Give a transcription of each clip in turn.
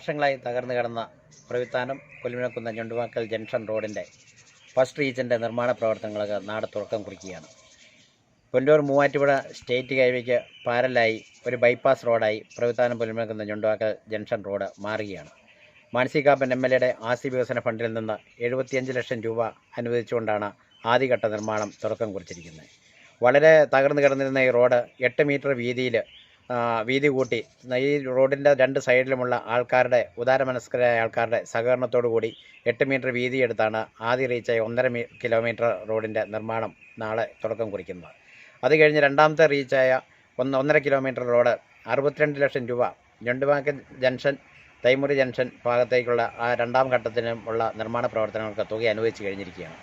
വർഷങ്ങളായി തകർന്നു കിടന്ന പ്രവിത്താനം കൊല്ലിമലക്കുന്ന് ഞൊണ്ടുവാക്കൽ ജംഗ്ഷൻ റോഡിൻ്റെ ഫസ്റ്റ് റീച്ചിൻ്റെ നിർമ്മാണ പ്രവർത്തനങ്ങൾക്ക് നാട് തുടക്കം കുറിക്കുകയാണ്. കൊല്ലൂർ മൂവാറ്റുപുഴ സ്റ്റേറ്റ് ഹൈവേക്ക് പാരലായി ഒരു ബൈപ്പാസ് റോഡായി പ്രവിത്താനം കൊല്ലിമലക്കുന്ന് ഞൊണ്ടുവാക്കൽ ജംഗ്ഷൻ റോഡ് മാറുകയാണ്. മാണി കാപ്പൻ MLAയുടെ ആസ്തി വികസന ഫണ്ടിൽ നിന്ന് 75 ലക്ഷം രൂപ അനുവദിച്ചുകൊണ്ടാണ് ആദ്യഘട്ട നിർമ്മാണം തുടക്കം കുറിച്ചിരിക്കുന്നത്. വളരെ തകർന്നു കിടന്നിരുന്ന ഈ റോഡ് 8 മീറ്റർ വീതി കൂട്ടി ഈ റോഡിൻ്റെ 2 സൈഡിലുമുള്ള ആൾക്കാരുടെ ഉദാരമനസ്കരായ ആൾക്കാരുടെ സഹകരണത്തോടു കൂടി 8 മീറ്റർ വീതിയെടുത്താണ് ആദ്യ റീച്ചായി 1.5 കിലോമീറ്റർ റോഡിൻ്റെ നിർമ്മാണം നാളെ തുടക്കം കുറിക്കുന്നത്. അത് കഴിഞ്ഞ് രണ്ടാമത്തെ റീച്ചായ 1.5 കിലോമീറ്റർ റോഡ് 62 ലക്ഷം രൂപ ഞൊണ്ടുവാക്കൽ ജംഗ്ഷൻ തൈമുറി ജംഗ്ഷൻ ഭാഗത്തേക്കുള്ള ആ രണ്ടാം ഘട്ടത്തിനുമുള്ള നിർമ്മാണ പ്രവർത്തനങ്ങൾക്ക് തുക അനുവദിച്ചു കഴിഞ്ഞിരിക്കുകയാണ്.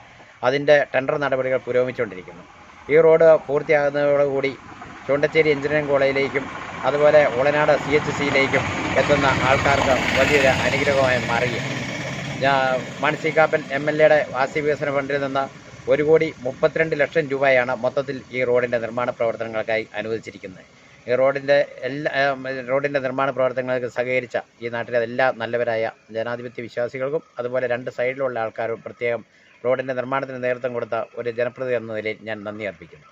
അതിൻ്റെ ടെൻഡർ നടപടികൾ പുരോഗമിച്ചുകൊണ്ടിരിക്കുന്നു. ഈ റോഡ് പൂർത്തിയാകുന്നതോടുകൂടി ചൂണ്ടച്ചേരി എഞ്ചിനീയറിംഗ് കോളേജിലേക്കും അതുപോലെ ഉളനാട് CHCയിലേക്കും എത്തുന്ന ആൾക്കാർക്ക് വലിയൊരു അനുഗ്രഹമായി മാറുകയാണ്. മാണി കാപ്പൻ MLAയുടെ ആസ്തി വികസന ഫണ്ടിൽ നിന്ന് 1,32 ലക്ഷം രൂപയാണ് മൊത്തത്തിൽ ഈ റോഡിൻ്റെ നിർമ്മാണ പ്രവർത്തനങ്ങൾക്കായി അനുവദിച്ചിരിക്കുന്നത്. ഈ റോഡിൻ്റെ നിർമ്മാണ പ്രവർത്തനങ്ങൾക്ക് സഹകരിച്ച ഈ നാട്ടിലെ എല്ലാ നല്ലവരായ ജനാധിപത്യ വിശ്വാസികൾക്കും അതുപോലെ 2 സൈഡിലുള്ള ആൾക്കാരും പ്രത്യേകം റോഡിൻ്റെ നിർമ്മാണത്തിന് നേതൃത്വം കൊടുത്ത ഒരു ജനപ്രതിനിധി എന്ന നിലയിൽ ഞാൻ നന്ദി അർപ്പിക്കുന്നു.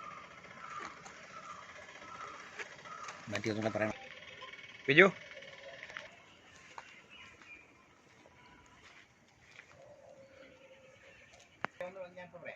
മറ്റൊന്നും പറയണം ബിജു? ഞാൻ പറയാം.